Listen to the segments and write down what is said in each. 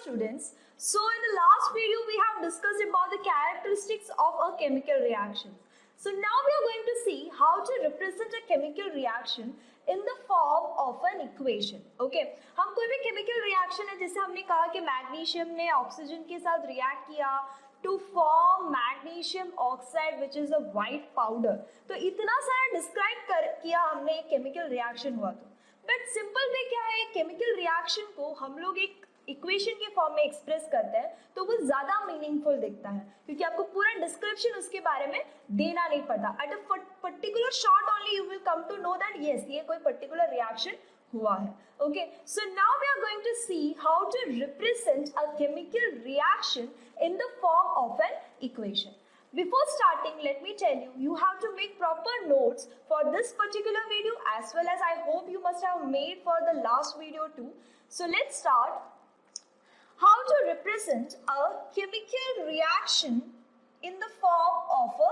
students. So in the last video we have discussed about the characteristics of a chemical reaction. So now we are going to see how to represent a chemical reaction in the form of an equation. Okay, हम कोई भी chemical reaction है, जैसे हमने कहा कि magnesium ने oxygen के साथ रिएक्ट किया to form magnesium oxide which is a white powder. तो इतना सारा डिस्क्राइब किया हमने एक केमिकल रिएक्शन हुआ तो, बट सिंपल वे क्या है, केमिकल रिएक्शन को हम लोग एक इक्वेशन के फॉर्म में एक्सप्रेस करते हैं तो वो ज्यादा मीनिंगफुल दिखता है, क्योंकि आपको पूरा डिस्क्रिप्शन उसके बारे में देना नहीं पड़ता. At a particular shot only you will come to know that yes ये कोई पर्टिकुलर रिएक्शन हुआ है. Okay, so now we are going to see how to represent a chemical reaction in the form of an equation. Before starting, let me tell you, you have to make proper notes for this particular video as well as I hope you must have made for the last video too. So let's start. How to represent a chemical reaction in the form of a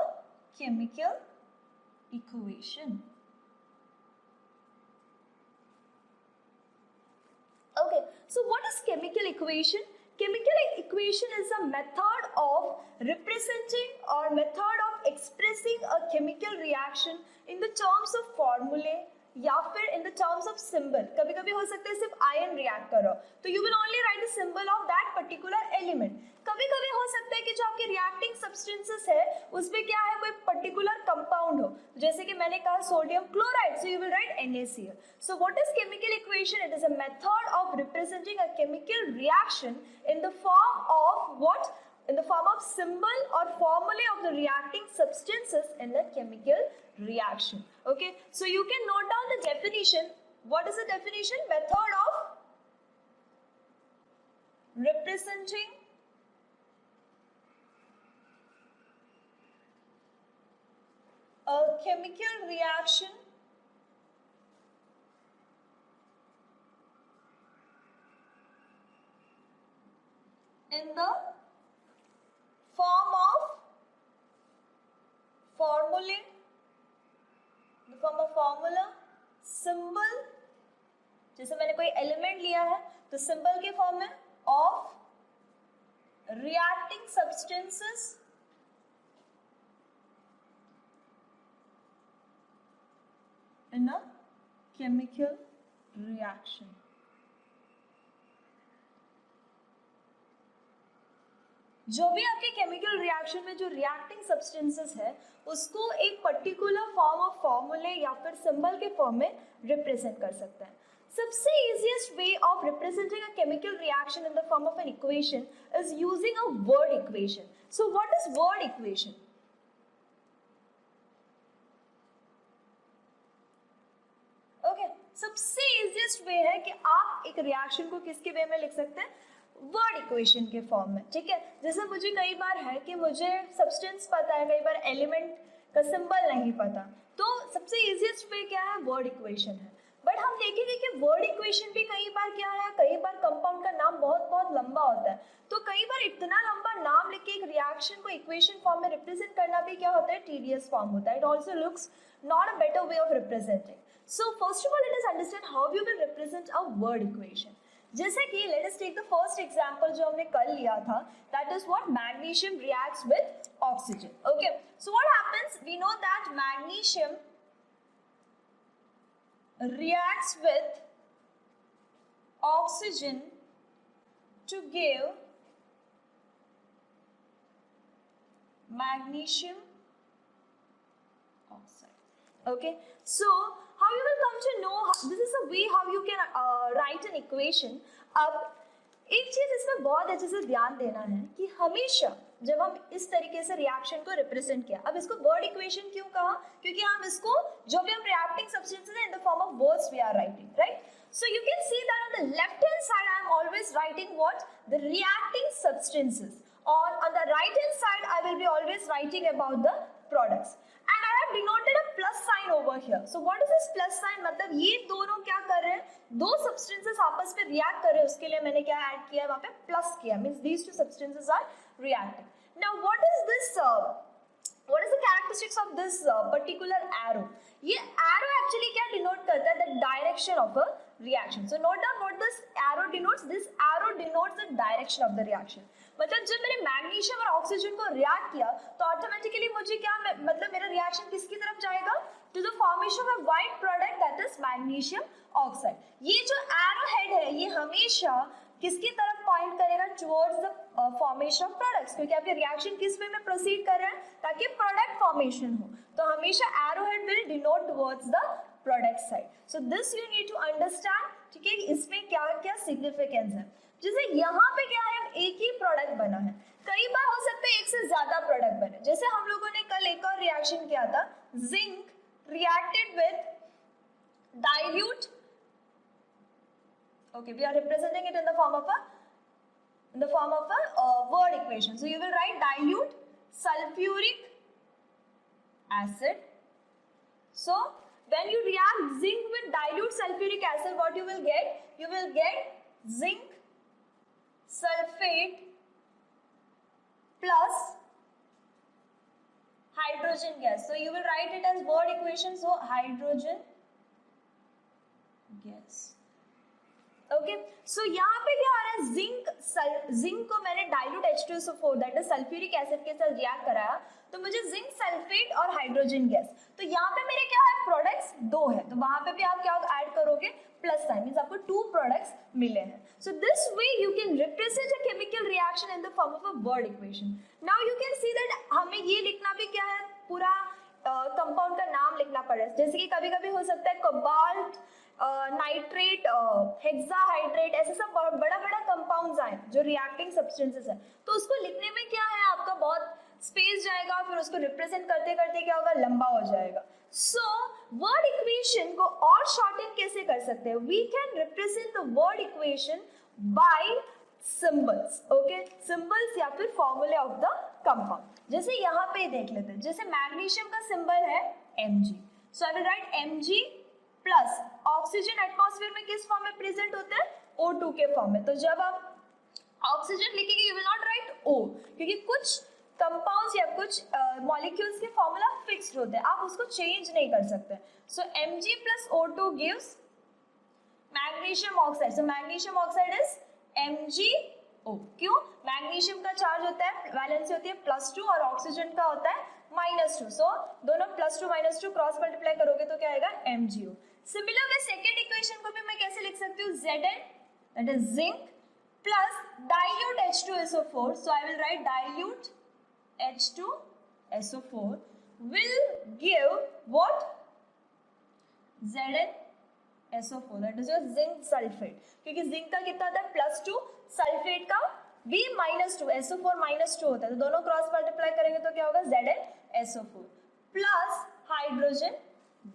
chemical equation. Okay, so what is chemical equation? Chemical equation is a method of representing or method of expressing a chemical reaction in the terms of formulae या फिर in the terms of symbol. कभी कभी हो सकता है सिर्फ ion react कर रहा हो तो you will only write the symbol of that particular element. कभी कभी हो सकता है कि जो आपके रिएक्टिंग सब्सटेंसेस है उसमें क्या है, कोई पर्टिकुलर कंपाउंड हो, जैसे कि मैंने कहा sodium chloride, so you will write NaCl. So what is chemical equation? It is a method of representing a chemical reaction in the form of what? In the form of symbol or formulae of the reacting substances in a chemical reaction. Okay, so you can note down the definition. What is the definition? Method of representing a chemical reaction in the form of formulae, the form of formula, symbol, जैसे मैंने कोई element लिया है तो symbol के form में of reacting substances in a chemical reaction. जो भी आपके केमिकल रिएक्शन में जो रिएक्टिंग सब्सटेंसेस है उसको एक पर्टिकुलर फॉर्म ऑफ फॉर्मूले या फिर सिंबल के फॉर्म में रिप्रेजेंट कर सकते हैं. सबसे easiest way of representing a chemical reaction in the form of an equation is using a word equation. So what is word equation? Okay, सबसे इजीएस्ट वे है कि आप एक रिएक्शन को किसके वे में लिख सकते हैं, वर्ड इक्वेशन के फॉर्म में. ठीक है, जैसे मुझे कई बार है कि मुझे सब्सटेंस पता है, कई बार एलिमेंट का सिंबल नहीं पता, तो सबसे इजीएस्ट वे क्या है, वर्ड इक्वेशन है. बट हम देखेंगे कि वर्ड इक्वेशन भी कई बार क्या है, कई बार कंपाउंड का नाम बहुत बहुत लंबा होता है, तो कई बार इतना लंबा नाम लिख के एक रिएक्शन को इक्वेशन फॉर्म में रिप्रेजेंट करना भी क्या होता है, टीडियस फॉर्म होता है. It also looks not a better way of representing. So first of all let us understand how you will represent a word equation. जैसे कि let us take the first example जो हमने कल लिया था, that is what, magnesium reacts with oxygen. Okay, so what happens, we know that magnesium reacts with oxygen to give magnesium oxide. Okay, so how you will come to know, this is a way how you can write an equation. अब एक चीज इसमें बहुत अच्छे से ध्यान देना है कि हमेशा जब हम इस तरीके से रिएक्शन को रिप्रेजेंट किया, अब इसको वर्ड इक्वेशन क्यों कहा, क्योंकि हम इसको जो भी हम रिएक्टिंग सब्सटेंसेस है in the form of words we are writing, right. So you can see that on the left hand side I am always writing what, the reacting substances, on the right hand side I will be always writing about the products and I have denoted a plus sign over here. So what is this plus sign? मतलब ये दोनों क्या कर रहे हैं, दो substances आपस में react कर रहे हैं, उसके लिए मैंने क्या ऐड किया है वहाँ पे plus किया, means these two substances are reacting. Now what is this what is the characteristics of this particular arrow? ये arrow actually क्या denote करता है, the direction of a reaction. So note down what this arrow denotes. This arrow denotes the direction direction of the reaction. मतलब जब मैंने magnesium और oxygen को react किया तो ऑटोमेटिकली मुझे क्या मतलब मेरा रिएक्शन किसकी तरफ जाएगा, to the formation of white product that is magnesium oxide. ये जो एरो हेड है ये हमेशा किसकी तरफ पॉइंट करेगा, towards the formation of products, क्योंकि आपके रिएक्शन किस वे में प्रोसीड कर रहे हैं, ताकि प्रोडक्ट फॉर्मेशन हो। तो हमेशा arrow head will denote towards the product side. So this you need to understand, ठीक है, इसमें क्या क्या सिग्निफिकेंस है। जैसे यहाँ पे क्या है, एक ही प्रोडक्ट बना है, कई बार हो सकता है एक से ज्यादा प्रोडक्ट बने। जैसे हम लोगों ने कल एक और रिएक्शन किया था, zinc reacted with dilute, okay, we are representing it in the form of a word equation. So you will write dilute sulfuric acid. So when you react zinc with dilute sulfuric acid, what you will get? You will get zinc sulfate plus hydrogen gas. So you will write it as word equation. So hydrogen gas. Okay, so यहाँ पे क्या आ रहा है, zinc को मैंने dilute H2SO4 that is sulphuric acid के साथ रिएक्ट कराया, तो मुझे जिंक सल्फेट और हाइड्रोजन गैस। तो यहाँ पे मेरे क्या है, प्रोडक्ट्स दो है, तो वहां पे भी आप क्या ऐड करोगे, प्लस साइन, मींस आपको टू प्रोडक्ट्स मिले हैं। So this way you can represent a chemical reaction in the form of a word equation. Now you can see that हमें ये लिखना भी क्या है, पूरा कंपाउंड का नाम लिखना पड़े। जैसे कि कभी कभी हो सकता है कोबाल्ट, नाइट्रेट, हेक्साहाइड्रेट, ऐसे सब बड़ा बड़ा कंपाउंड्स आए जो रिएक्टिंग सब्सटेंसेस है, तो उसको लिखने में क्या है, आपका बहुत स्पेस जाएगा, फिर उसको रिप्रेजेंट करते करते क्या होगा, लंबा हो जाएगा। सो वर्ड इक्वेशन को और शॉर्टन कैसे कर सकते हैं, we can represent the word equation by symbols, okay, symbols या फिर फॉर्मूले ऑफ द कंपाउंड। जैसे यहाँ पे देख लेते हैं, जैसे मैग्नीशियम का सिंबल है Mg, so I will write Mg plus oxygen atmosphere में किस फॉर्म में प्रेजेंट होता है, O2 के फॉर्म में। तो जब आप ऑक्सीजन लिखेंगे you will not right O, क्योंकि कुछ कंपाउंड्स या कुछ मॉलिक्यूल्स के फॉर्मूला फिक्स्ड होते हैं, आप उसको चेंज नहीं कर सकते। सो Mg plus O2 gives magnesium oxide. So magnesium oxide is MgO। क्यों, मैग्नीशियम का चार्ज होता है, वैलेंसी होती है +2 और ऑक्सीजन का होता है -2। सो दोनों +2 -2 क्रॉस मल्टीप्लाई करोगे तो क्या आएगा, MgO। सिमिलरली सेकंड इक्वेशन को भी मैं कैसे लिख सकती हूँ, Zn that is zinc plus dilute H2SO4। So I will write dilute H2SO4 will give what, ZnSO4 that is your zinc sulphate, क्योंकि जिंक का कितना होता है +2, सल्फेट का भी -2, SO4 -2 होता है, तो दोनों क्रॉस मल्टीप्लाई करेंगे तो क्या होगा, ZnSO4 plus hydrogen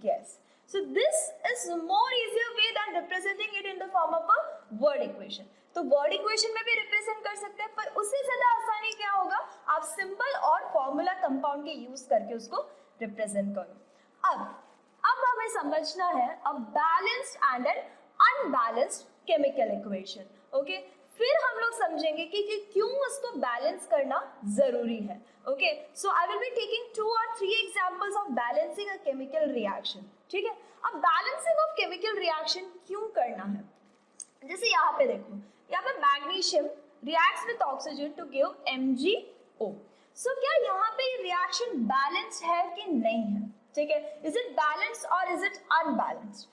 gas. So this is more easier way than representing it in the form of a word equation. तो word equation में भी रिप्रेजेंट कर सकते हैं, पर उससे ज्यादा आसानी क्या होगा, आप सिंबल और फॉर्मूला कंपाउंड के यूज करके उसको रिप्रेजेंट करो। अब हमें समझना है a balanced and N unbalanced chemical equation, okay. फिर हम लोग समझेंगे कि क्यों उसको बैलेंस करना जरूरी है, okay. So I will be taking 2 or 3 examples of balancing a chemical reaction, ठीक है। अब बैलेंसिंग ऑफ केमिकल रिएक्शन क्यों करना है, जैसे यहाँ पे देखो, यहाँ पे magnesium reacts with oxygen to give MgO। So क्या यहाँ पे रिएक्शन बैलेंस्ड है कि नहीं है, ठीक है, इज इट बैलेंस्ड और इज इट अनबैलेंस्ड।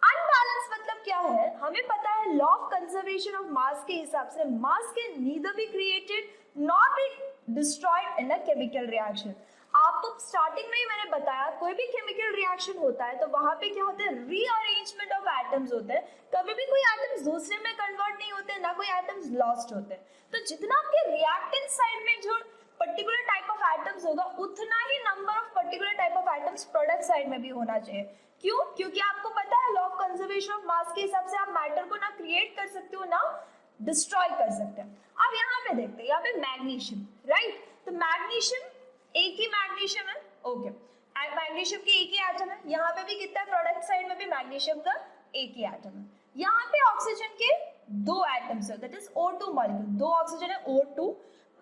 अनबैलेंस मतलब क्या है, हमें पता है law of conservation of mass के हिसाब से मास can neither be created nor be destroyed in a chemical reaction. आपको स्टार्टिंग में ही मैंने बताया, कोई भी केमिकल रिएक्शन होता है तो वहां पे क्या होता है, रीअरेंजमेंट ऑफ एटम्स होते हैं, कभी भी कोई एटम्स दूसरे में कन्वर्ट नहीं होते, ना कोई एटम्स लॉस्ट होते हैं। तो जितना आपके रिएक्टेंट साइड में जो पर्टिकुलर टाइप ऑफ एटम्स होगा, उतना ही number of particular type of atoms product side में भी होना चाहिए। क्यों, क्योंकि आपको पता है law of conservation of mass के हिसाब से आप मैटर को ना क्रिएट कर सकते हो ना डिस्ट्रॉय कर सकते हैं। अब यहाँ पे देखते हैं, यहाँ पे मैग्नीशियम, राइट, तो मैग्नीशियम एक ही मैग्नीशियम है, ओके, मैग्नीशियम के एक ही एटम है, यहाँ पे भी कितना है, प्रोडक्ट साइड में भी मैग्नीशियम का एक ही एटम है। यहाँ पे ऑक्सीजन के 2 एटम्स है, that is O2 molecule, 2 oxygen है O2,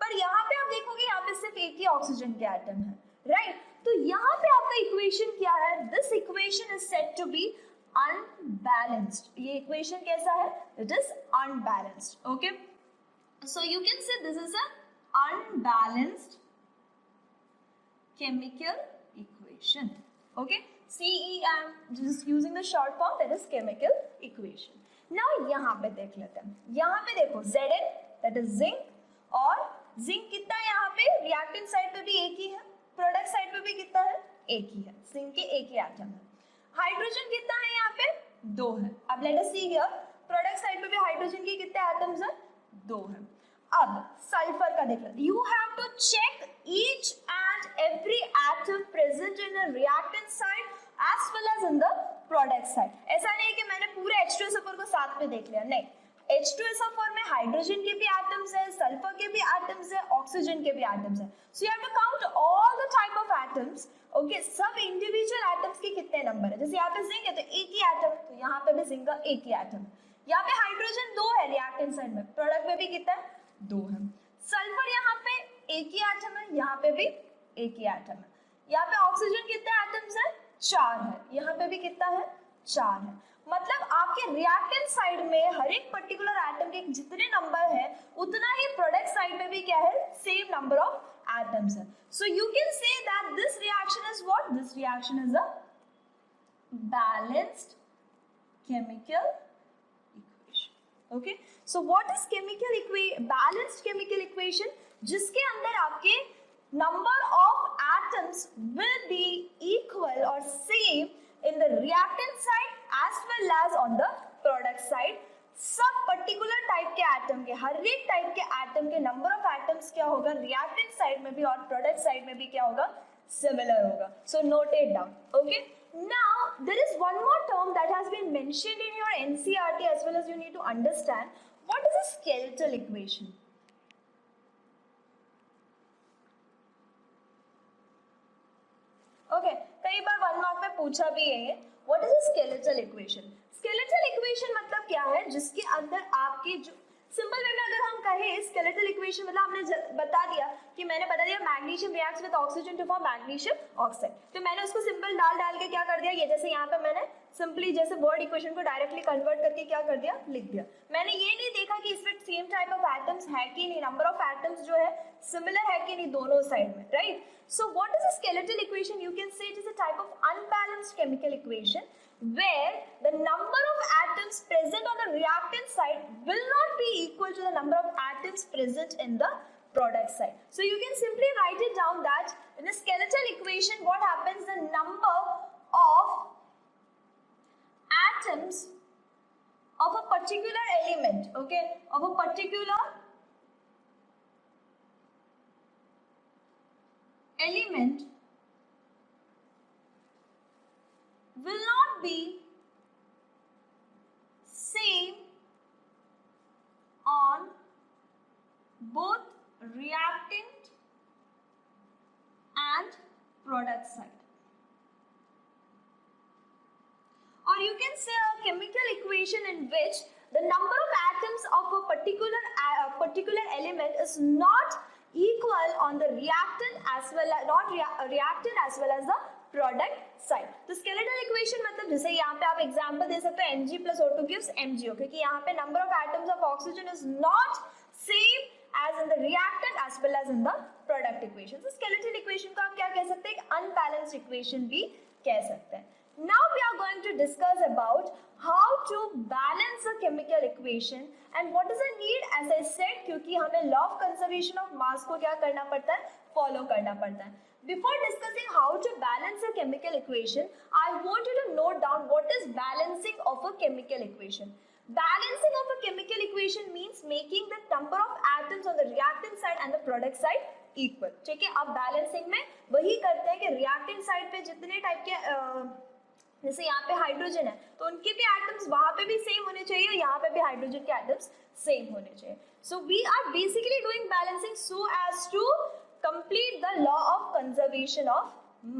पर यहाँ पे आप देखोगे यहाँ पे सिर्फ एक ही ऑक्सीजन के एटम है, राइट। तो यहाँ पे आपका इक्वेशन क्या है, this equation is said to be unbalanced. ये इक्वेशन कैसा है, it is unbalanced, okay. So you can say this is an unbalanced chemical equation. Okay, CE, I'm just using the short form, that is chemical equation. Now यहाँ पे देख लेते हैं, यहाँ पे देखो Zn that is zinc, और zinc कितना है यहाँ पे, रिएक्टेंट साइड पे भी एक ही है, प्रोडक्ट साइड पे भी कितना है, एक ही है, जिंक के एक ही एटम है। हाइड्रोजन कितना है यहाँ पे, 2 है। अब late us see here, product side पे भी हाइड्रोजन के कितने एटम्स हैं, 2 है। अब सल्फर का देख लो, you have to check each and every atom present in the reactant side as well as in the product side. ऐसा नहीं कि मैंने पूरे H2SO4 को साथ में देख लिया, नहीं, H2SO4 में हाइड्रोजन के भी एटम्स है, सल्फर के भी एटम्स है, ऑक्सीजन के भी एटम्स है। So you have to count all the type of atoms. Okay, सब इंडिविजुअल एटम्स के कितने नंबर है। जैसे यहाँ पे जिंक है तो एक ही एटम, तो यहाँ पे भी जिंक का एक ही एटम। यहाँ पे हाइड्रोजन 2 है रिएक्टेंट साइड में, प्रोडक्ट में भी कितना है, 2 है। सल्फर यहाँ पे एक ही एटम है, यहाँ पे भी एक ही एटम है। यहाँ पे ऑक्सीजन कितने एटम्स है, 4 है, यहाँ पे भी कितना है, 4 है। मतलब आपके रिएक्टेंट साइड में हर एक पर्टिकुलर एटम के जितने नंबर है उतना ही प्रोडक्ट साइड में भी क्या है, सेम नंबर ऑफ एटम्स है। So you can say that this reaction is what, this reaction is a balanced chemical equation. Okay, so what is balanced chemical equation, जिसके अंदर आपके number of atoms will be equal or same in the reactant side as well as on the product side। सब particular type के atom के, हर एक type के atom के number of atoms क्या होगा, रिएक्टेंट साइड में भी और प्रोडक्ट साइड में भी क्या होगा, सिमिलर होगा। So note it down. Okay, now there is one more term that has been mentioned in your NCERT as well as you need to understand what is a skeletal equation. Okay, कई बार 1 mark में पूछा भी है, what is a skeletal equation. Skeletal equation मतलब क्या है, जिसके अंदर आपके जो सिंपल वे में अगर हम कहें स्केलेटल इक्वेशन मतलब हमने बता दिया कि मैंने बता दिया magnesium reacts with oxygen to form magnesium oxide, तो मैंने उसको सिंपल डाल के क्या कर दिया, ये जैसे यहाँ पे मैंने सिंपली जैसे वर्ड इक्वेशन को डायरेक्टली कन्वर्ट करके क्या कर दिया, लिख दिया। मैंने ये नहीं देखा कि इसमें सेम टाइप ऑफ एटम्स है कि नहीं, नंबर ऑफ एटम्स जो है सिमिलर है कि नहीं दोनों साइड में, right. So what is a skeletal equation, you can से it is a type of unbalanced chemical equation where the number of atoms present on the reactant side will not be equal to the number of atoms present in the product side. So you can simply write it down that in the skeletal equation what happens, the number of atoms of a particular element, okay, of a particular element will not be same on both reactant and product side. Or you can say a chemical equation in which the number of atoms of a particular element is not equal on the reactant as well as reactant as well as the product side. तो skeletal equation मतलब जैसे यहाँ पे आप example दे सकते हैं Mg plus O2 gives MgO, क्योंकि यहाँ पे number of atoms of oxygen is not same as in the reactant as well as in the product equation. तो स्केलेटल इक्वेशन को आप क्या कह सकते हैं, अनबैलेंस्ड इक्वेशन भी कह सकते हैं। Now we are going to discuss about how to balance a chemical equation and what is the need, as I said, क्योंकि हमें law of conservation of mass को क्या करना पड़ता है, follow करना पड़ता है। Before discussing how to balance a chemical equation, I want you to note down what is balancing of a chemical equation. Balancing of a chemical equation means making the number of atoms on the reactant side and the product side equal. ठीक है, अब balancing में वही करते हैं कि reactant side पे जितने टाइप के जैसे यहाँ पे हाइड्रोजन है तो उनके भी एटम्स वहां पे भी सेम होने चाहिए, यहाँ पे भी हाइड्रोजन के एटम्स सेम होने चाहिए। So we are basically doing balancing so as to complete the law of conservation of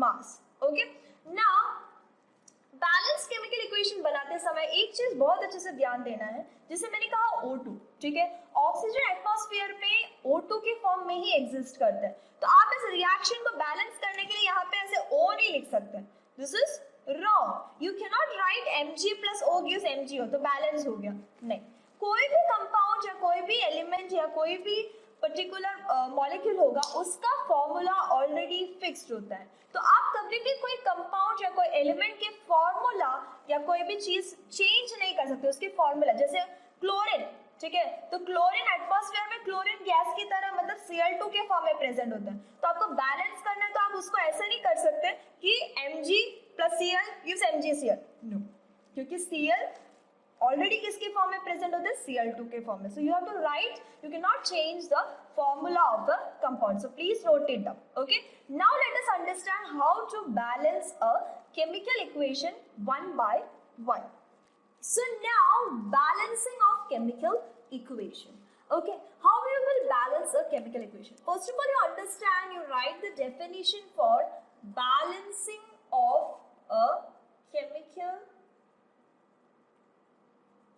mass. Okay, now balance chemical equation बनाते समय एक चीज बहुत अच्छे से ध्यान देना है, जिसे मैंने कहा O2, ठीक है, ऑक्सीजन एटमॉस्फेयर पे O2 के फॉर्म में ही एग्जिस्ट करता है, तो आप इस रिएक्शन को बैलेंस करने के लिए यहाँ पे ऐसे O नहीं लिख सकते, this is wrong. You cannot write Mg plus O gives MgO तो बैलेंस हो गया, नहीं, कोई भी कंपाउंड या कोई भी एलिमेंट या कोई भी पर्टिकुलर मॉलिक्यूल होगा उसका फॉर्मूला ऑलरेडी फिक्स्ड होता है। तो आप कभी भी कोई कंपाउंड या कोई एलिमेंट के फॉर्मूला या कोई भी चीज चेंज नहीं कर सकते उसके फॉर्मूला। जैसे क्लोरीन, ठीक है, तो क्लोरीन एटमॉस्फेयर में क्लोरीन गैस की तरह मतलब Cl2 के फॉर्म में प्रेजेंट होता है। तो आपको बैलेंस करना है तो आप उसको ऐसा नहीं कर सकते कि Mg plus Cl gives MgCl, no, क्योंकि Cl ऑलरेडी किसके फॉर्म में प्रेजेंट होता है, Cl2 के फॉर्म में। So you have to write, you can not change the formula of the compound, so please note it down. Okay, now let us understand how to balance a chemical equation one by one. So now balancing of chemical equation. Okay, how we will balance a chemical equation? First of all, you understand, you write the definition for balancing of a chemical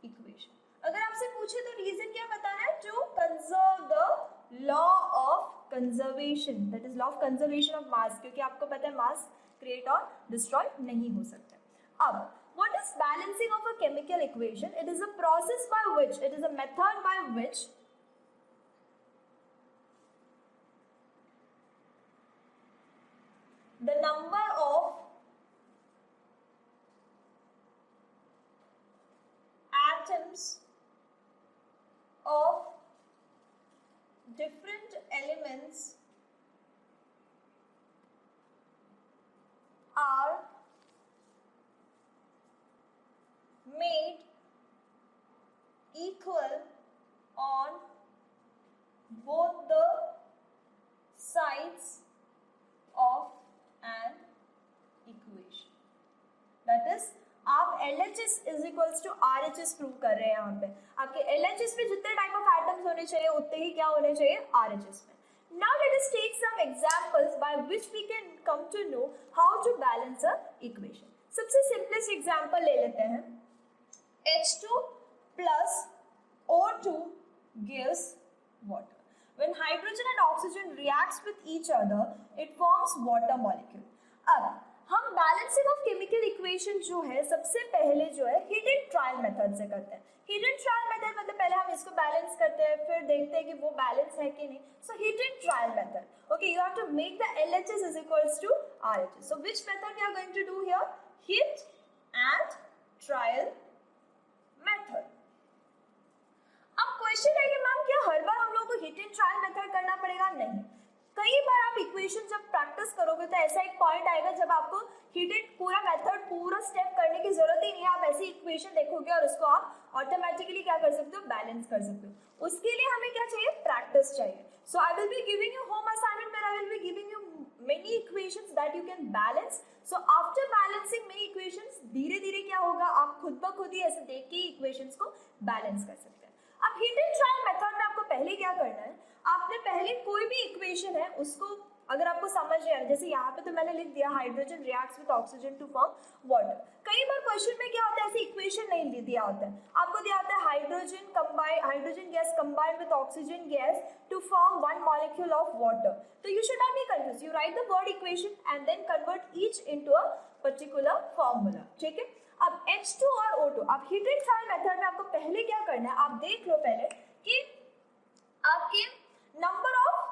equation. अगर आपसे पूछे तो reason क्या बताना है, to conserve the law of conservation, that is law of conservation of mass, क्योंकि आपको पता है मास क्रिएट और डिस्ट्रॉय नहीं हो सकता। अब what is balancing of a chemical equation? It is a process by which, it is a method by which the number of atoms of different elements are made equal on both the sides of an equation. That is, आप LHS is equals to RHS prove कर रहे हैं यहाँ पे। आपके LHS में जितने type of atoms होने चाहिए उतने ही क्या होने चाहिए RHS में। Now let us take some examples by which we can come to know how to balance a equation. सबसे simplest example ले लेते हैं। H2 plus O2 gives water. When hydrogen and oxygen reacts with each other, it forms water molecule. अब हम balancing of chemical equation जो है सबसे पहले जो है हिट एंड ट्रायल मेथड से करते हैं। हिट एंड ट्रायल मेथड मतलब पहले हम इसको बैलेंस करते हैं फिर देखते हैं कि वो बैलेंस है कि नहीं। So hit and trial method, okay, you have to make the LHS is equals to RHS। So which method we are going to do here, hit and trial method. अब क्वेश्चन है कि ma'am क्या हर बार हम लोगों को hit and trial method करना पड़ेगा? नहीं, कई बार आप इक्वेशन जब प्रैक्टिस करोगे तो ऐसा एक पॉइंट आएगा जब आपको हिट एंड पूरा मेथड पूरा स्टेप करने की जरूरत ही नहीं है। आप ऐसी इक्वेशन देखोगे और उसको आप ऑटोमेटिकली क्या कर सकते हो, बैलेंस कर सकते हो। उसके लिए हमें क्या चाहिए, प्रैक्टिस चाहिए। So I will be giving you home assignment where I will be giving you many equations that you can balance. So after balancing many equations धीरे धीरे क्या होगा, आप खुद ब खुद ही ऐसे देख के इक्वेशंस को बैलेंस कर सकते हैं। अब हिट एंड ट्रायल मेथड में आपको पहले क्या करना है, आपने पहले कोई भी इक्वेशन है उसको अगर आपको समझ नहीं आ रहा, जैसे यहाँ पे तो मैंने लिख दिया hydrogen reacts with oxygen to form water. कई बार क्वेश्चन में क्या होता है, ऐसी इक्वेशन नहीं दिया होता है, आपको दिया होता है hydrogen gas combined with oxygen gas to form one molecule of water. तो you should not be confuse, you write the word equation and then convert each into a particular formula. ठीक है, अब H2 और O2, अब hit and trial method में आपको पहले क्या करना है, आप देख लो पहले कि आपके नंबर ऑफ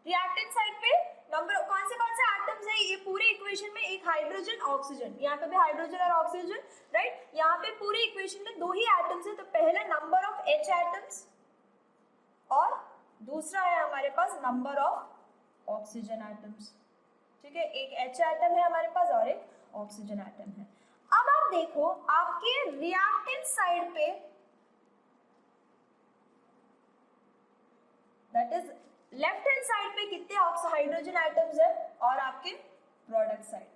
रिएक्टेंट साइड पे नंबर कौन से एटम्स है ये पूरे इक्वेशन में, एक हाइड्रोजन ऑक्सीजन, यहाँ पे भी हाइड्रोजन और ऑक्सीजन, राइट। यहाँ पे पूरे इक्वेशन में दो ही एटम्स है, तो पहला नंबर ऑफ H एटम्स और दूसरा है हमारे पास नंबर ऑफ ऑक्सीजन एटम्स। ठीक है, एक H एटम है हमारे पास और एक ऑक्सीजन एटम है। अब आप देखो आपके रिएक्टेंट साइड पे that is left hand side पे कितने हाइड्रोजन एटम्स है और आपके प्रोडक्ट साइड।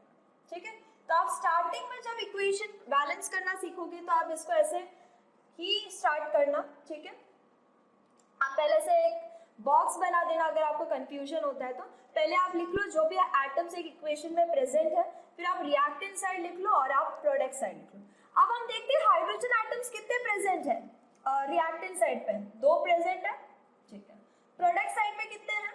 ठीक है, तो आप स्टार्टिंग में जब इक्वेशन बैलेंस करना सीखोगे तो आप इसको ऐसे ही स्टार्ट करना। ठीक है, आप पहले से एक बॉक्स बना देना अगर आपको कंफ्यूजन होता है तो। पहले आप लिख लो जो भी एटम्स एक इक्वेशन में प्रेजेंट है, फिर आप रिएक्टेंट साइड लिख लो और आप प्रोडक्ट साइड लिख लो। अब हम देखते हैं हाइड्रोजन एटम्स कितने प्रेजेंट है रिएक्टेंट साइड पे, 2 प्रेजेंट है। ठीक है, प्रोडक्ट साइड में कितने हैं,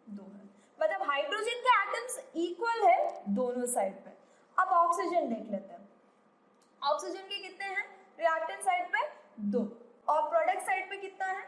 2 है, मतलब हाइड्रोजन के एटम्स इक्वल है दोनों साइड पे। अब ऑक्सीजन देख लेते हैं। ऑक्सीजन के कितने हैं रिएक्टेंट साइड पे 2 और प्रोडक्ट साइड पे कितना है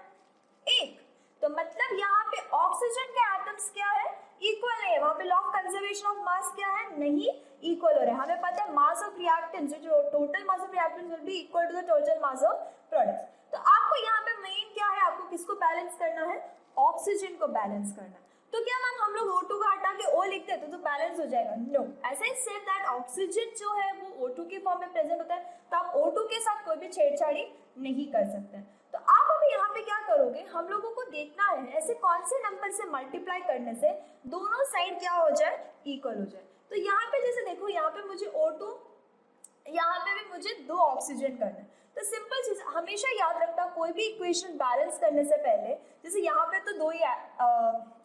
1। तो मतलब यहाँ पे ऑक्सीजन के एटम्स क्या है इक्वल नहीं है, वहां पे लॉ ऑफ कंजर्वेशन ऑफ मास क्या है नहीं इक्वल हो रहा है। हमें पता है मास ऑफ रिएक्टेंट्स जो total mass of reactants will be equal to the total mass of products. तो आपको यहाँ पे मेन क्या है, आपको किसको बैलेंस करना है ऑक्सीजन को बैलेंस करना है। तो क्या मैम हम लोग O2 का हटा के O लिखते हैं तो बैलेंस हो जाएगा, नो। ऐसा ही सेम दैट ऑक्सीजन जो है वो O2 के फॉर्म में प्रेजेंट होता है, तो आप O2 के साथ कोई भी छेड़छाड़ी नहीं कर सकते हैं। तो आप अभी यहाँ पे क्या करोगे, हम लोगों को देखना है ऐसे कौन से नंबर से मल्टीप्लाई करने से दोनों साइड क्या हो जाए इक्वल हो जाए। तो यहाँ पे जैसे देखो यहाँ पे मुझे O2, यहाँ पे भी मुझे 2 ऑक्सीजन करना है। तो सिंपल चीज हमेशा याद रखना, कोई भी इक्वेशन बैलेंस करने से पहले, जैसे यहाँ पे तो 2 ही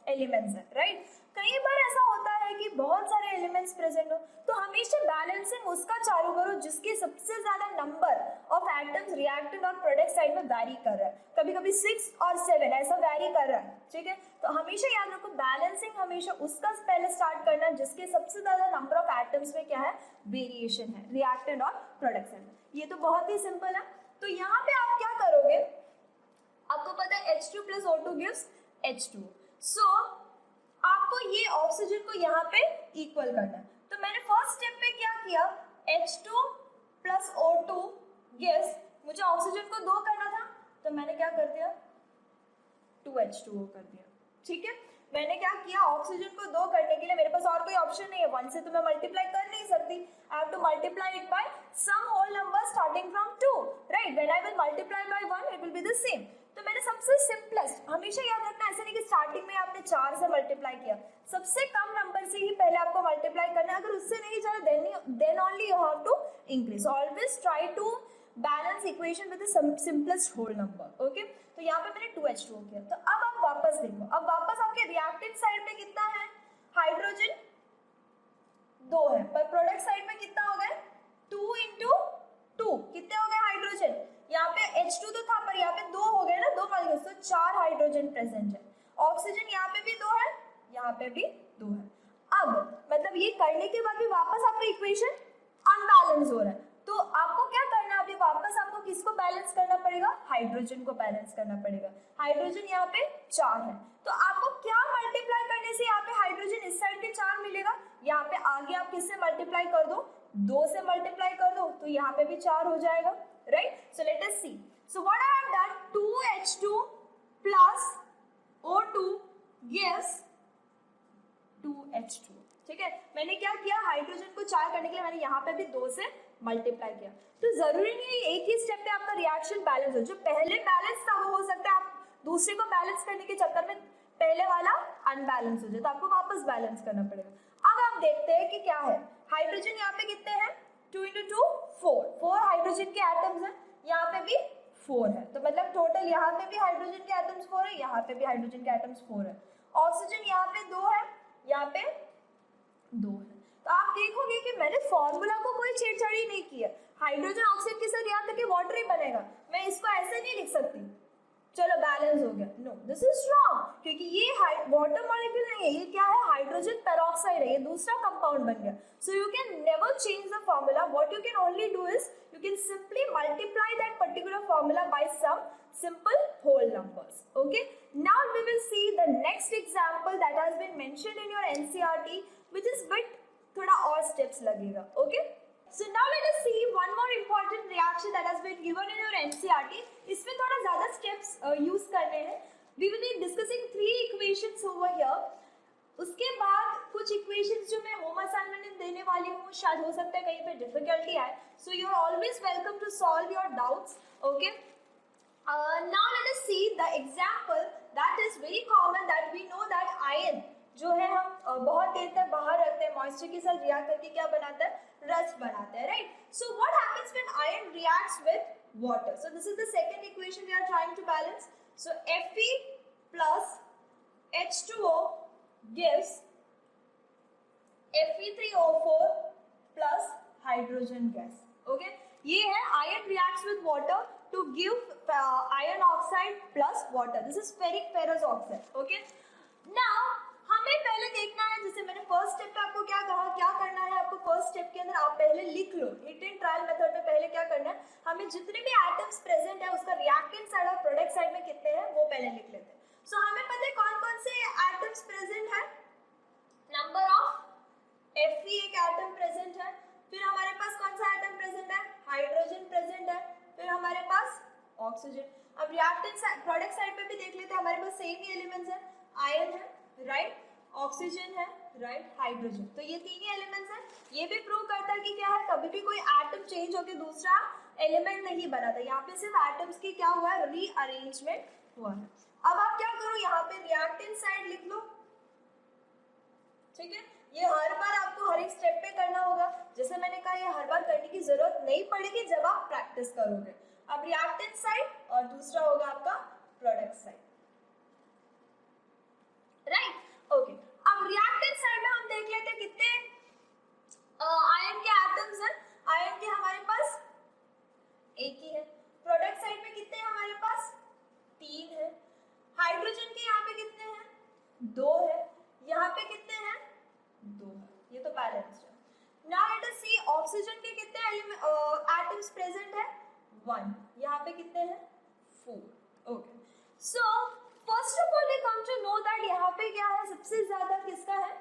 एलिमेंट्स है राइट, कई बार ऐसा होता है कि बहुत सारे एलिमेंट्स प्रेजेंट हो, तो हमेशा बैलेंसिंग उसका चालू करो जिसके सबसे ज्यादा नंबर ऑफ एटम्स रिएक्टेंट और प्रोडक्ट साइड में वैरी कर रहा है। कभी कभी 6 और 7 ऐसा वैरी कर रहा है, ठीक है। तो हमेशा याद रखो बैलेंसिंग हमेशा उसका पहले स्टार्ट करना जिसके सबसे ज्यादा नंबर ऑफ एटम्स में क्या है वेरिएशन है रिएक्टेंट और प्रोडक्ट साइड में। ये तो बहुत ही सिंपल है। तो यहाँ पे आप क्या करोगे, आपको पता है H2 plus O2 gives H2, सो आपको ये ऑक्सीजन को यहाँ पे इक्वल करना है। तो मैंने फर्स्ट स्टेप पे क्या किया, H2 plus O2 gives, मुझे ऑक्सीजन को 2 करना था तो मैंने क्या कर दिया 2H2O कर दिया, ठीक है। मैंने क्या किया, ऑक्सीजन को 2 करने के लिए मेरे पास और कोई ऑप्शन नहीं है, 1 से तो मैं मल्टीप्लाई कर नहीं सकती, I have to multiply it by some whole number starting from 2, right. When I will multiply by 1 it will be the same. तो मैंने सबसे सिंपलेस्ट, हमेशा याद रखना ऐसा नहीं कि स्टार्टिंग में आपने 4 से मल्टीप्लाई किया, सबसे कम नंबर से ही पहले आपको मल्टीप्लाई करना है। अगर उससे नहीं चला then only you have to increase. Always try to balance equation with the simplest whole number, okay. तो यहाँ पे मैंने 2H2O किया। तो अब आप वापस देखो, अब वापस आपके रिएक्टेंट साइड पे कितना है हाइड्रोजन 2 है, पर प्रोडक्ट साइड में कितना हो गया 2 into 2 कितने हो गए हाइड्रोजन, यहाँ पे H2 तो था पर यहाँ पे 2 हो गए ना, 2 मॉलिक्यूल्स, तो 4 हाइड्रोजन प्रेजेंट है। ऑक्सीजन यहाँ पे भी 2 है, यहाँ पे भी 2 है। अब मतलब ये करने के बाद भी वापस आपका इक्वेशन अनबैलेंस हो रहा है, तो आपको क्या करना है, अभी वापस आपको किसको बैलेंस करना पड़ेगा, हाइड्रोजन को बैलेंस करना पड़ेगा। हाइड्रोजन यहाँ पे 4 है, तो आपको क्या मल्टीप्लाई करने से यहाँ पे हाइड्रोजन इस साइड पे 4 मिलेगा, यहाँ पे आगे आप किससे मल्टीप्लाई कर दो 2 से मल्टीप्लाई कर दो, तो यहाँ पे भी 4 हो जाएगा, right. So let us see, so what I have done, 2H2 plus O2 gives 2H2, ठीक है। मैंने क्या किया, हाइड्रोजन को 4 करने के लिए मैंने यहाँ पे भी 2 से मल्टीप्लाई किया। तो जरूरी नहीं है एक ही स्टेप पे आपका रिएक्शन बैलेंस हो, जो पहले बैलेंस था वो हो सकता है आप दूसरे को बैलेंस करने के चक्कर में पहले वाला अनबैलेंस हो जाए, तो आपको वापस बैलेंस करना पड़ेगा। अब आप देखते हैं कि क्या है, हाइड्रोजन यहाँ पे कितने हैं 2 into 2 4 हाइड्रोजन के एटम्स हैं, यहाँ पे भी 4 है, तो मतलब टोटल यहाँ पे भी हाइड्रोजन के एटम्स 4 है, यहाँ पे भी हाइड्रोजन के एटम्स 4 है। ऑक्सीजन यहाँ पे 2 है, यहाँ पे 2 है। तो आप देखोगे कि मैंने फॉर्मूला को कोई छेड़छाड़ी नहीं की है, हाइड्रोजन ऑक्सीजन के साथ रिएक्ट करके वाटर ही बनेगा, मैं इसको ऐसे नहीं लिख सकती चलो बैलेंस हो गया, नो दिस इज रॉन्ग, क्योंकि ये वाटर मॉलिक्यूल नहीं है, ये क्या है हाइड्रोजन पेरोक्साइड है, ये दूसरा कंपाउंड बन गया। सो you can never change the formula, what you can only do is you can simply multiply that particular formula by some simple whole numbers, okay। Now we will see the next example that has been mentioned in your NCERT, which is bit thoda और steps लगेगा, okay। So now let us see one more important reaction that has been given in your NCERT, इसमें थोड़ा ज़्यादा steps use करने हैं। We will be discussing 3 equations over here, उसके बाद कुछ इक्वेशंस जो मैं होम असाइनमेंट में देने वाली हूँ, शायद हो सकता है कहीं पे डिफिकल्टी आए, so you are always welcome to solve your doubts, okay. Now let us see the example that is very common, that we know that iron जो है हम बहुत देर तक बाहर रखते हैं, मॉइस्चर के साथ रिएक्ट करके क्या बनाता है, रस बनाता है, right. So what happens when iron reacts with water, so this is the second equation we are trying to balance. सो Fe plus H2O gives Fe3O4 plus hydrogen gas, okay। ये है iron reacts with water to give iron oxide plus water, this is ferric ferrous oxide, okay। Now हम पे पहले देखना है, जैसे मैंने फर्स्ट स्टेप पे आपको क्या कहा, क्या करना है आपको फर्स्ट स्टेप के अंदर, आप पहले लिख लो। हिट एंड ट्रायल मेथड में पहले क्या करना है, हमें जितने भी एटम्स प्रेजेंट है उसका रिएक्टेंट साइड और प्रोडक्ट साइड में कितने हैं वो पहले लिख लेते हैं। सो हमें पता है कौन कौन से एटम्स प्रेजेंट है, नंबर ऑफ Fe एक एटम प्रेजेंट है, फिर हमारे पास कौन सा एटम प्रेजेंट है, हाइड्रोजन प्रेजेंट है, फिर हमारे पास ऑक्सीजन। अब रिएक्टेंट साइड प्रोडक्ट साइड पे भी देख लेते हैं, हमारे पास सेम ही एलिमेंट्स है, आयन है, राइट, ऑक्सीजन है, राइट, हाइड्रोजन। तो ये तीन ही एलिमेंट्स हैं। ये भी प्रूव करता है कि क्या है, कभी भी कोई एटम चेंज होकर दूसरा एलिमेंट नहीं बना था, यहाँ पे सिर्फ एटम्स की क्या हुआ है, रीअरेंजमेंट हुआ है। अब आप क्या करो, यहाँ पे रिएक्टेंट साइड लिख लो, ठीक है। ये हर बार आपको हर एक स्टेप पे करना होगा, जैसे मैंने कहा ये हर बार करने की जरूरत नहीं पड़ेगी जब आप प्रैक्टिस करोगे। अब रिएक्टेंट साइड और दूसरा होगा आपका प्रोडक्ट साइड, राइट, ओके। अब रिएक्टेंट साइड में हम देख लेते हैं कितने आयन के एटम्स हैं। आयन के हमारे पास एक ही है। प्रोडक्ट साइड में कितने हैं हमारे पास, तीन है। हाइड्रोजन के यहाँ पे कितने हैं, दो है। यहाँ पे कितने हैं, दो है। ये तो बैलेंस्ड है। नाउ लेट अस सी ऑक्सीजन के कितने एटम्स प्रेजेंट है, वन। यहाँ पे कितने हैं, four, okay. So first of all we come to know that यहाँ पे क्या है, सबसे ज्यादा किसका है,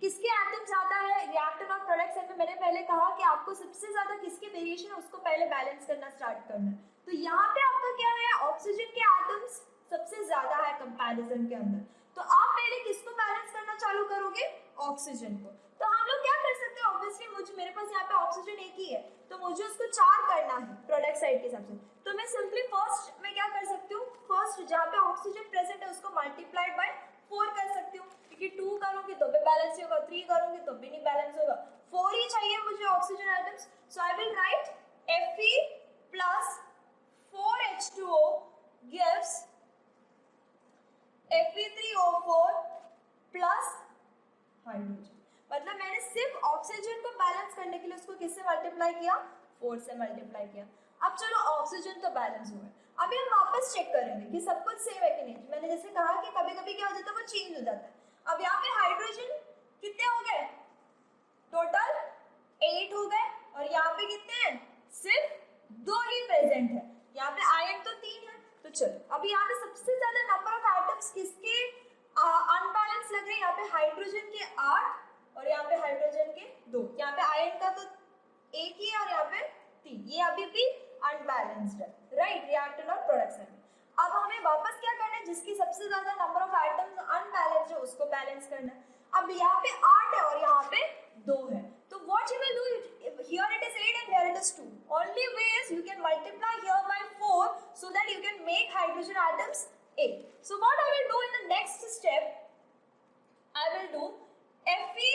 किसके एटम ज्यादा है रिएक्टेंट और प्रोडक्ट साइड में। मैंने पहले कहा कि आपको सबसे ज्यादा किसके वेरिएशन है उसको पहले बैलेंस करना स्टार्ट करना है। तो यहाँ पे आपका क्या है, ऑक्सीजन के एटम्स सबसे ज्यादा है कंपैरिजन के अंदर। तो आप पहले किसको बैलेंस करना चालू करोगे, ऑक्सीजन को। तो हम लोग क्या कर सकते हैं, ऑब्वियसली मुझे मेरे पास यहाँ पे ऑक्सीजन एक ही है, तो मुझे उसको 4 करना है प्रोडक्ट साइड के हिसाब से। तो मैं सिंपली फर्स्ट में क्या कर सकती हूँ, फर्स्ट जहाँ पे ऑक्सीजन प्रेजेंट है उसको मल्टीप्लाइड बाय 4 कर सकती हूँ, क्योंकि 2 करूंगी तो भी बैलेंस होगा, 3 करूंगी तो भी नहीं बैलेंस होगा, 4 ही चाहिए मुझे oxygen atoms. So I will write Fe plus 4H2O gives Fe3O4 plus hydrogen. मतलब मैंने सिर्फ ऑक्सीजन को बैलेंस करने के लिए उसको किससे मल्टीप्लाई किया, 4 से मल्टीप्लाई किया। अब चलो ऑक्सीजन तो बैलेंस हो गया। अभी हम वापस चेक करेंगे कि सब कुछ सेम है कि नहीं। मैंने जैसे कहा कि कभी कभी क्या हो जाता है, वो चेंज हो जाता है। अब यहाँ पे हाइड्रोजन कितने हो गए, टोटल 8 हो गए, और यहाँ पे कितने हैं, सिर्फ 2 ही प्रेजेंट है। यहाँ पे आयन तो 3 है। तो चलो अभी यहाँ पे सबसे ज्यादा नंबर ऑफ एटम्स किसके अनबैलेंस लग रहे हैं, यहाँ पे हाइड्रोजन के 8 और यहाँ पे हाइड्रोजन के 2। यहाँ पे आयन का तो एक ही है और यहाँ पे 3, ये अभी भी अनबैलेंस्ड है, राइट, रिएक्टेंट और प्रोडक्ट साइड में। अब हमें वापस क्या करना है, जिसकी सबसे ज्यादा नंबर ऑफ एटम्स अनबैलेंस्ड है उसको बैलेंस करना है। अब यहाँ पे 8 है और यहाँ पे 2 है, तो what you will do, here it is 8 and here it is 2. Only way is you can multiply here by 4 so that you can make hydrogen atoms 8. So what I will do in the next step, I will do Fe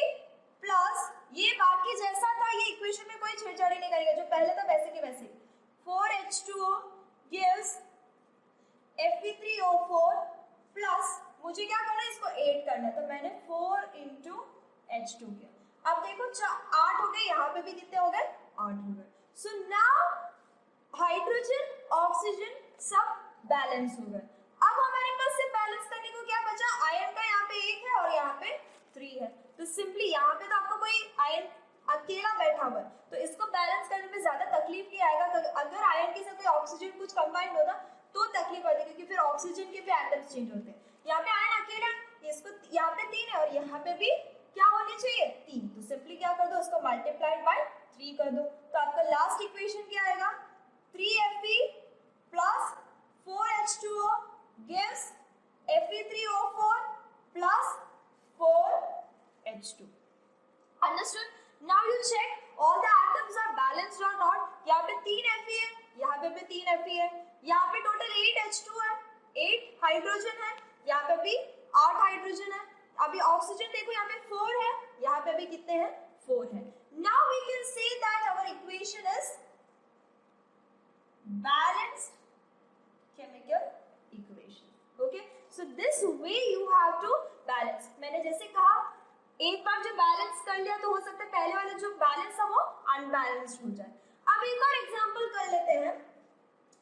plus ये बाकी जैसा था, ये equation में कोई छेड़छाड़ी नहीं करेगा, जो पहले था वैसे के वैसे। 4H2O gives Fe3O4 plus मुझे क्या करना है, इसको 8 करना है, तो मैंने 4 into H2 किया। अब देखो 8 हो गए, यहाँ पे भी कितने हो गए, 8 हो गए। सो नाउ हाइड्रोजन ऑक्सीजन सब बैलेंस हो गए। अब हमारे पास से बैलेंस करने को क्या बचा, आयन का यहाँ पे 1 है और यहाँ पे 3 है। तो सिंपली यहाँ पे तो आपको कोई आयन अकेला बैठा हुआ है, तो इसको बैलेंस करने में ज्यादा तकलीफ नहीं आएगा। अगर आयन के साथ कोई ऑक्सीजन कुछ कंबाइंड होता तो तकलीफ होती, क्योंकि फिर ऑक्सीजन के भी एटम्स चेंज होते हैं। यहाँ पे आयन अकेला, इसको यहाँ पे 3 है और यहाँ पे भी क्या होनी चाहिए, 3। तो सिंपली क्या कर दो, उसको मल्टीप्लाइड बाय 3 कर दो। तो आपका लास्ट इक्वेशन क्या आएगा, 3Fe plus 4H2O gives Fe3O4 plus 4H2. Understood? Now you check all the atoms are balanced or not. यहाँ पे 3 Fe है, यहाँ पे भी 3 Fe है, यहाँ पे टोटल 8 H2 है, 8 हाइड्रोजन है, यहाँ पे भी 8 हाइड्रोजन है। अभी ऑक्सीजन देखो, यहाँ पे 4 है, यहाँ पे भी कितने हैं, 4 है। Now we can say that our equation is balanced chemical equation. Okay? So this way you have to balance. मैंने जैसे कहा, एक बार जो बैलेंस कर लिया तो हो सकता है पहले वाला जो बैलेंस है वो अनबैलेंस्ड हो जाए। अब एक और एग्जांपल कर लेते हैं,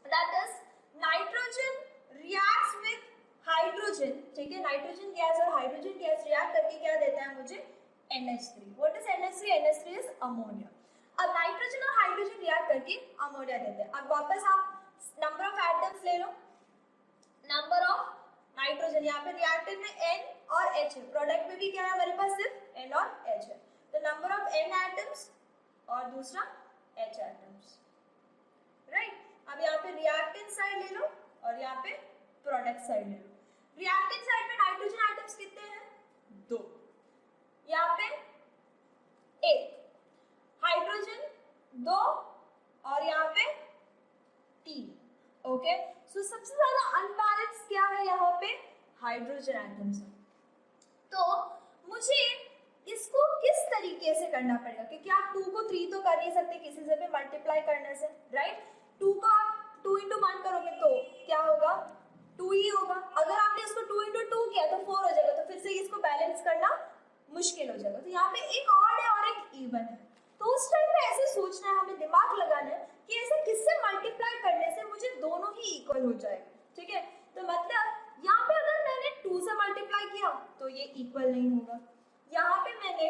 that is nitrogen reacts with hydrogen, ठीक है, नाइट्रोजन गैस और हाइड्रोजन गैस रिएक्ट करके क्या देता है मुझे, NH3। What is NH3? NH3 is ammonia. अब नाइट्रोजन और हाइड्रोजन रिएक्ट करके अमोनिया देते हैं। अब वापस आप नंबर ऑफ एटम्स ले लो, नंबर ऑफ नाइट्रोजन, यहाँ पे रिएक्टेंट में N और H है, प्रोडक्ट में भी क्या है हमारे पास, सिर्फ N और H है, तो नंबर ऑफ N एटम्स और दूसरा H एटम्स, राइट। अब यहाँ पे रिएक्टेंट साइड ले लो और यहाँ पे प्रोडक्ट साइड ले लो। रिएक्टेंट साइड में नाइट्रोजन एटम्स कितने हैं, 2, यहाँ पे 1, हाइड्रोजन 2 और यहाँ पे 3। ओके, सो सबसे ज्यादा अनबैलेंस क्या है यहाँ पे, हाइड्रोजन एटम्स है। तो मुझे इसको किस तरीके से करना पड़ेगा, क्योंकि आप 2 को 3 तो कर नहीं सकते किसी से भी मल्टीप्लाई करने से, राइट। 2 को आप 2 into 1 करोगे तो क्या होगा, 2 ही होगा। अगर आपने इसको 2 into 2 किया तो 4 हो जाएगा, तो फिर से इसको बैलेंस करना मुश्किल हो जाएगा। तो यहाँ पे एक ऑड है और एक इवन है, तो उस टाइम पे ऐसे सोचना है, हमें दिमाग लगाना है कि ऐसे किससे मल्टीप्लाई करने से मुझे दोनों ही इक्वल हो जाएगा, ठीक है। तो मतलब यहाँ पे अगर मैंने 2 से मल्टीप्लाई किया तो ये इक्वल नहीं होगा, यहाँ पे मैंने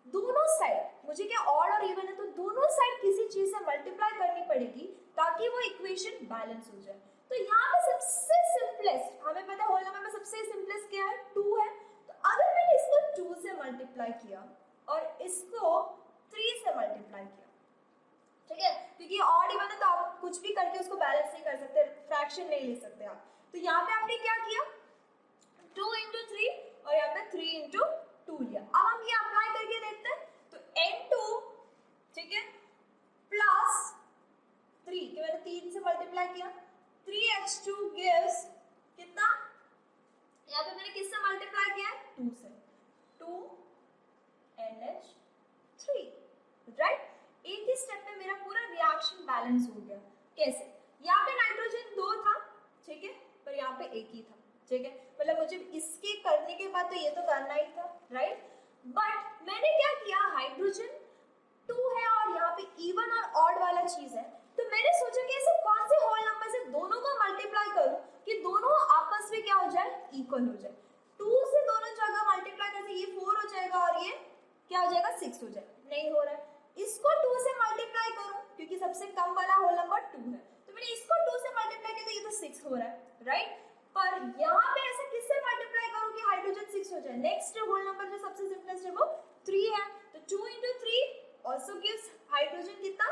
दोनों साइड, मुझे क्या ऑड और इवन है तो दोनों साइड किसी चीज से मल्टीप्लाई करनी पड़ेगी ताकि वो इक्वेशन बैलेंस हो जाए। तो यहाँ पे सबसे सिंपलेस्ट, हमें पता है होल नंबर में सबसे सिंपलेस्ट क्या है, 2 है। तो अगर मैंने इसको 2 से मल्टीप्लाई किया और इसको 3 से मल्टीप्लाई किया, ठीक है, क्योंकि ऑड इवन है तो आप कुछ भी करके उसको बैलेंस नहीं कर सकते, फ्रैक्शन नहीं ले सकते आप। तो यहाँ पे आपने क्या किया, 2 into 3 और यहाँ पे 3 into 2 लिया। अब हम ये अप्लाई करके देखते हैं, तो N2, ठीक है, प्लस 3 कि मैंने 3 से मल्टीप्लाई किया, 3H2 गिव्स कितना, यहाँ पे मैंने किससे मल्टीप्लाई किया, 2 से, 2NH3, राइट। एक ही स्टेप में मेरा पूरा रिएक्शन बैलेंस हो गया। कैसे, यहाँ पे नाइट्रोजन 2 था, ठीक है, पर यहाँ पे 1 ही था, ठीक है, मतलब मुझे इसके करने के बाद तो ये तो करना ही था, राइट। बट मैंने क्या किया, हाइड्रोजन 2 है और यहाँ पे इवन और ऑड वाला चीज है, तो मैंने सोचा कि ऐसे कौन से होल नंबर से दोनों को मल्टीप्लाई करूं कि दोनों आपस में क्या हो जाए, इक्वल हो जाए। 2 से दोनों जगह मल्टीप्लाई करके ये 4 हो जाएगा और ये क्या हो जाएगा, 6 हो जाएगा, नहीं हो रहा है। इसको 2 से मल्टीप्लाई करूं क्योंकि सबसे कम वाला होल नंबर 2 है, तो मैंने इसको 2 से मल्टीप्लाई किया तो ये तो 6 हो रहा है, राइट। पर यहाँ पे ऐसे किससे मल्टीप्लाई करूं कि हाइड्रोजन 6 हो जाए, नेक्स्ट होल नंबर जो सबसे सिंपलेस्ट है वो 3 है, तो 2 into 3 also gives हाइड्रोजन कितना,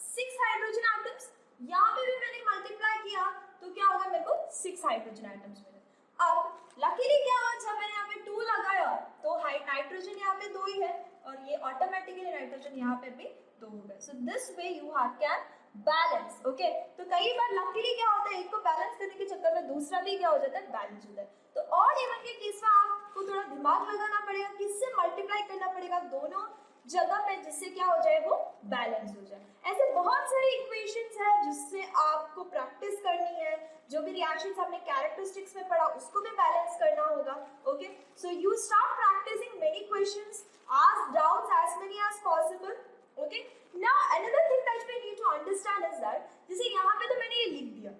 6 हाइड्रोजन एटम्स। यहाँ पे भी मैंने मल्टीप्लाई किया तो क्या होगा, मेरे को 6 हाइड्रोजन एटम्स मिले। अब लकीली क्या हुआ, जब मैंने यहाँ पे 2 लगाया तो नाइट्रोजन यहाँ पे 2 ही है और ये ऑटोमेटिकली नाइट्रोजन यहाँ पे भी 2 हो गए। So this way you can balance, okay. तो कई बार लकीली क्या होता है, एक को बैलेंस करने के चक्कर में दूसरा भी क्या हो जाता है, बैलेंस होता है। तो ऑड इवन के केस में आपको थोड़ा दिमाग लगाना पड़ेगा, किससे मल्टीप्लाई करना पड़ेगा दोनों जगह पे, जिससे क्या हो जाए, वो बैलेंस हो जाए। ऐसे बहुत सारे इक्वेशंस हैं जिससे आपको प्रैक्टिस करनी है, जो भी रिएक्शंस आपने कैरेक्टरिस्टिक्स में पढ़ा उसको भी बैलेंस करना होगा, okay. So you start practicing many questions, ask doubts as many as possible, okay. Now another thing that we need to understand is that, जैसे यहाँ पे तो मैंने ये लिख दिया,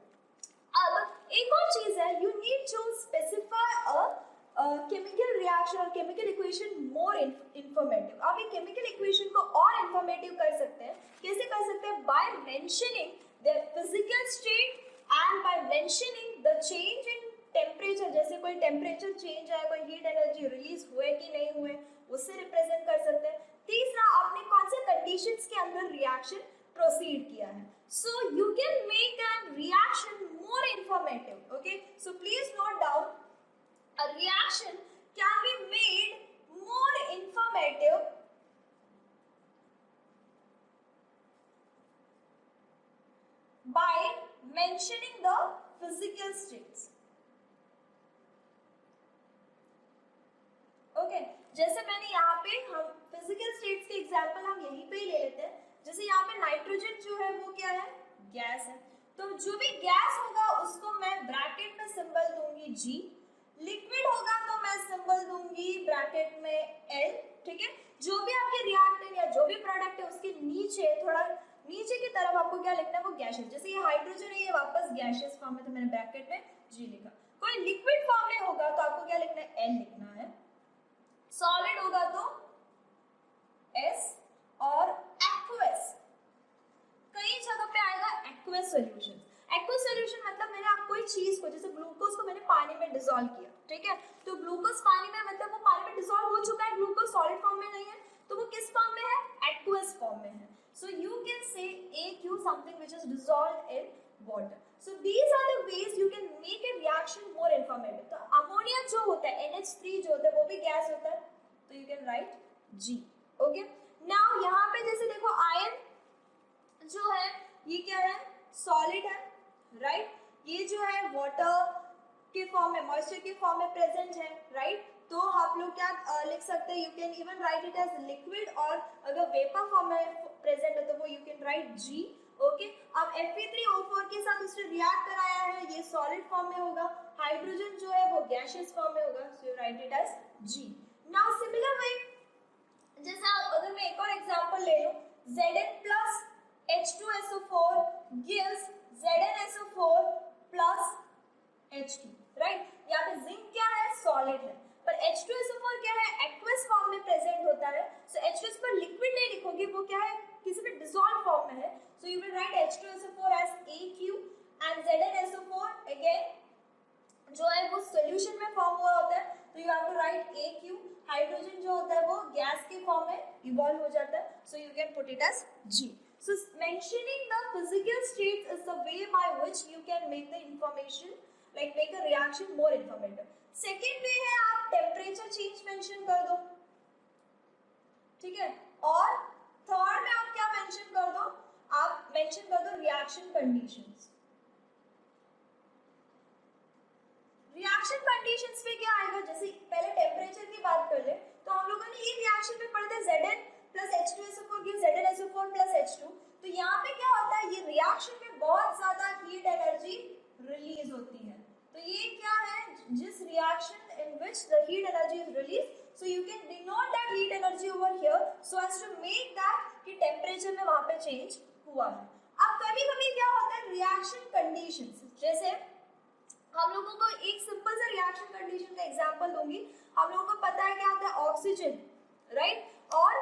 अब एक और चीज है, you need to specify a chemical reaction or chemical equation more informative। आप एक chemical equation को और informative कर सकते हैं, कैसे कर सकते हैं, by mentioning their physical state and by mentioning the change in temperature, जैसे कोई टेम्परेचर चेंज है, कोई हीट एनर्जी रिलीज हुए कि नहीं हुए, उससे रिप्रेजेंट कर सकते हैं। तीसरा, आपने कौन से कंडीशंस के अंदर रिएक्शन प्रोसीड किया है। So you can make an reaction more informative, okay. So please note down, a reaction can be made more informative by mentioning the physical states, okay. जैसे मैंने यहाँ पे, हम फिजिकल स्टेट्स के एग्जांपल हम यहीं पे ही ले लेते हैं। जैसे यहाँ पे नाइट्रोजन जो है वो क्या है, गैस है, तो जो भी गैस होगा उसको मैं ब्रैकेट में सिंबल दूंगी G, लिक्विड होगा तो मैं सिंबल दूंगी ब्रैकेट में L, ठीक है। जो भी आपके रिएक्टेंट या जो भी प्रोडक्ट है उसके नीचे, थोड़ा नीचे की तरफ आपको क्या लिखना है, वो गैसेस। जैसे ये हाइड्रोजन है, ये वापस गैसेस फॉर्म में, तो मैंने ब्रैकेट में G लिखा। कोई कोई लिक्विड फॉर्म में होगा तो आपको क्या लिखना है, N लिखना है, सॉलिड होगा तो S, और एक्वस, कई जगह पे आएगा एक्वस सॉल्यूशन। एक्वस सॉल्यूशन मतलब मैंने आप कोई चीज को, जैसे ग्लूकोज को मैंने पानी में डिसॉल्व किया, ठीक है, तो ग्लूकोज पानी में, मतलब वो पानी में डिसॉल्व हो चुका है, ग्लूकोज सॉलिड फॉर्म में नहीं है, तो वो किस फॉर्म में है, एक्वस फॉर्म में है। So you can say AQ something which is dissolved in water. So these are the ways you can make a reaction more informative. तो अमोनिया जो होता है, NH3 जो होता है, वो भी गैस होता है, तो you can write G। Okay, now यहाँ पे जैसे देखो आयन जो है ये क्या है, सॉलिड है, राइट, ये जो है वाटर के फॉर्म में, मॉइस्चर के फॉर्म में प्रेजेंट है, राइट, तो आप लोग क्या लिख सकते हैं, you can even write it as liquid, और अगर वेपर फॉर्म में प्रेजेंट है तो वो you can write G। Okay, अब Fe3O4 के साथ उसने रिएक्ट कराया है, ये सॉलिड फॉर्म में होगा, हाइड्रोजन जो है वो गैसियस फॉर्म में होगा, so you write it as G। Now similar way, जैसा अगर मैं एक और एग्जांपल ले लूं, Zn plus H2SO4 gives ZnSO4 plus H2, right, यहाँ पे जिंक क्या है, सॉलिड है, पर H2SO4 क्या है, एक्वस फॉर्म में प्रेजेंट होता है, सो H2S पर लिक्विड नहीं लिखोगे, वो क्या है, किसी भी डिसॉल्व फॉर्म में है, so you will write H2SO4 as AQ and ZnSO4 again जो है वो सॉल्यूशन में फॉर्म हुआ होता है, तो you have to write AQ। Hydrogen जो होता है वो गैस के फॉर्म में इवॉल्व हो जाता है, so you can put it as G। So mentioning the physical states is the way by which you can make the information, like make a reaction more informative. Second way है आप temperature change mention कर दो, ठीक है, और third में आप क्या mention कर दो, आप mention कर दो reaction conditions। रिएक्शन कंडीशंस पे क्या आएगा, जैसे पहले टेम्परेचर की बात कर ले, तो हम लोगों ने ये रिएक्शन में पढ़ा था Zn plus H2SO4 gives ZnSO4 plus H2, तो यहाँ पे क्या होता है, ये रिएक्शन में बहुत ज्यादा हीट एनर्जी रिलीज होती है, तो ये क्या है, जिस reaction in which the heat energy is release, so you can denote that heat energy over here so as to make that कि टेम्परेचर में वहां पे चेंज हुआ है। अब कभी-कभी क्या होता है, रिएक्शन कंडीशंस, जैसे हम लोगों को एक सिंपल सा रिएक्शन कंडीशन का एग्जांपल दूंगी। हम लोगों को पता है क्या होता है, ऑक्सीजन, राइट, और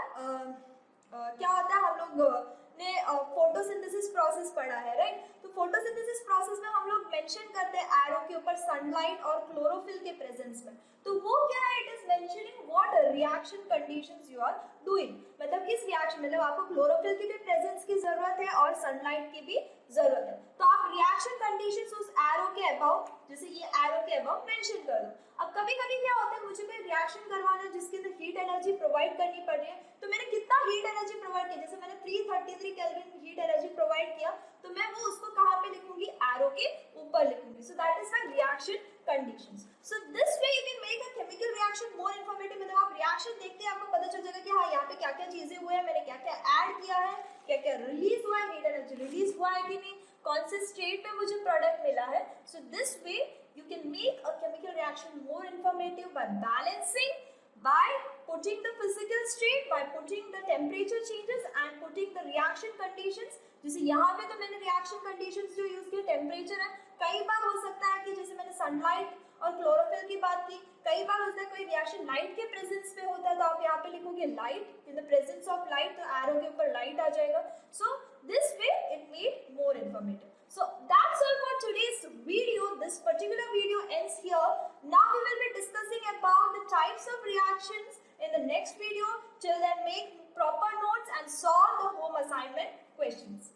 क्या होता है, हम लोग ने फोटोसिंथेसिस प्रोसेस पढ़ा है, राइट, तो फोटोसिंथेसिस प्रोसेस में हम लोग मेंशन करते हैं एरो के ऊपर सनलाइट और क्लोरोफिल के प्रेजेंस में, तो वो क्या है, it is mentioning what reaction conditions you are doing, मतलब किस रिएक्शन, मतलब आपको क्लोरोफिल की भी प्रेजेंस की जरूरत है और सनलाइट की भी जरूरत है, तो आप रिएक्शन कंडीशंस उस एरो के अबाउट, जैसे ये एरो के अबाउट मेंशन कर दो। अब कभी-कभी क्या होता है, मुझे कोई रिएक्शन करवाना है जिसके अंदर हीट एनर्जी प्रोवाइड करनी पड़ रही है, तो मैंने कितना हीट एनर्जी प्रोवाइड किया, जैसे मैंने 333 केल्विन हीट एनर्जी प्रोवाइड किया, तो मैं वो उसको कहाँ पे लिखूंगी, एरो के ऊपर लिखूंगी, so that is my reaction conditions. So this way you can make a chemical reaction more informative, मतलब आप रिएक्शन देखते हैं आपको पता चल जाएगा कि हाँ यहाँ पे क्या क्या चीजें हुए हैं, मैंने क्या क्या ऐड किया है, क्या क्या रिलीज हुआ है, हीट एनर्जी रिलीज हुआ है कि नहीं, कौन से स्टेट में मुझे प्रोडक्ट मिला है। So this way you can make a chemical reaction more informative by balancing, by putting the physical state, by putting the temperature changes and putting the reaction conditions। जैसे यहाँ पे तो मैंने reaction conditions जो use किए temperature है, कई बार हो सकता है कि जैसे मैंने सनलाइट और क्लोरोफिल की बात की, कई बार होता है कोई रिएक्शन लाइट के प्रेजेंस पे होता है, तो आप यहाँ पे लिखोगे light, in the presence of light, तो एरो के ऊपर लाइट आ जाएगा। So this way it made more informative. So that's all for today's video. This particular video ends here. Now we will be discussing about the types of reactions in the next video. Till then, make proper notes and solve the home assignment questions.